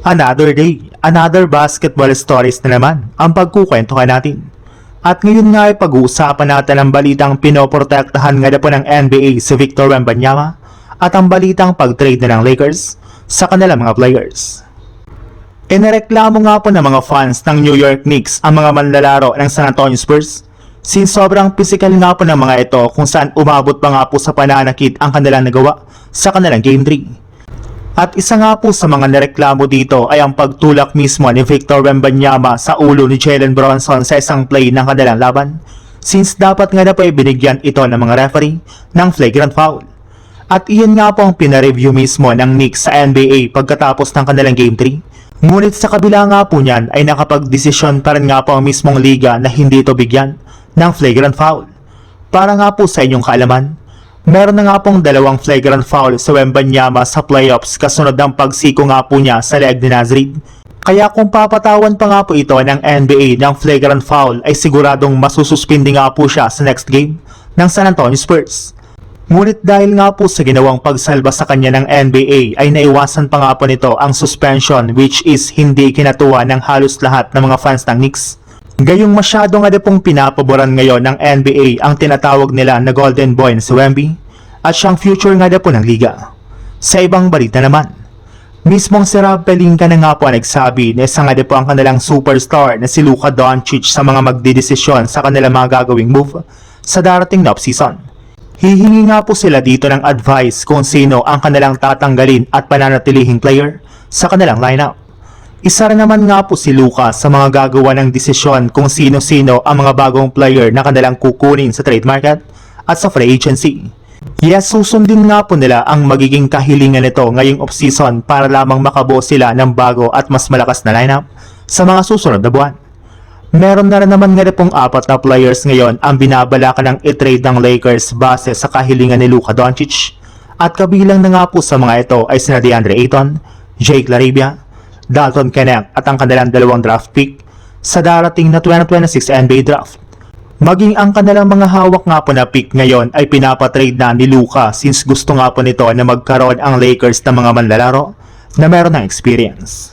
Another day, another basketball stories na naman ang pagkukwentuhan natin. At ngayon nga ay pag-uusapan natin ang balitang pinoprotektahan nga na po ng NBA si Victor Wembanyama at ang balitang pag-trade na ng Lakers sa kanilang mga players. Inireklamo nga po ng mga fans ng New York Knicks ang mga manlalaro ng San Antonio Spurs since sobrang physical nga po ng mga ito kung saan umabot pa nga po sa pananakit ang kanilang nagawa sa kanilang Game 3. At isa nga po sa mga nareklamo dito ay ang pagtulak mismo ni Victor Wembanyama sa ulo ni Jalen Brunson sa isang play ng kanilang laban since dapat nga na po ibinigyan ito ng mga referee ng flagrant foul. At iyan nga po ang pinareview mismo ng Knicks sa NBA pagkatapos ng kanilang Game 3. Ngunit sa kabila nga po niyan ay nakapag-desisyon pa rin nga po ang mismong liga na hindi ito bigyan ng flagrant foul. Para nga po sa inyong kaalaman, meron na nga pong dalawang flagrant foul sa Wembanyama sa playoffs kasunod ng pagsiko nga po niya sa leg ni Naz Reid. Kaya kung papatawan pa nga po ito ng NBA ng flagrant foul ay siguradong masususpindi nga po siya sa next game ng San Antonio Spurs. Ngunit dahil nga po sa ginawang pagsalba sa kanya ng NBA ay naiwasan pa nga po nito ang suspension which is hindi kinatuwa ng halos lahat ng mga fans ng Knicks. Gayong masyado nga pong pinapaboran ngayon ng NBA ang tinatawag nila na Golden Boy na si Wemby at siyang future nga po ng liga. Sa ibang balita naman, mismong si Rob Pelinka na nga po ang nagsabi na isa nga po ang kanilang superstar na si Luka Doncic sa mga magdidesisyon sa kanilang mga gagawing move sa darating na offseason. Hihingi nga po sila dito ng advice kung sino ang kanilang tatanggalin at pananatilihing player sa kanilang lineup. Isa rin naman nga po si Luka sa mga gagawa ng desisyon kung sino-sino ang mga bagong player na kanilang kukunin sa trade market at sa free agency. Yes, susundin nga po nila ang magiging kahilingan nito ngayong offseason para lamang makabuo sila ng bago at mas malakas na lineup sa mga susunod na buwan. Meron na rin naman nga pong 4 na players ngayon ang binabalakan ng i-trade ng Lakers base sa kahilingan ni Luka Doncic at kabilang na nga po sa mga ito ay sina DeAndre Ayton, Jake LaRavia, Dalton Knecht at ang kanilang 2 draft pick sa darating na 2026 NBA draft. Maging ang kanilang mga hawak nga po na pick ngayon ay pinapatrade na ni Luka since gusto nga po nito na magkaroon ang Lakers ng mga manlalaro na meron ng experience.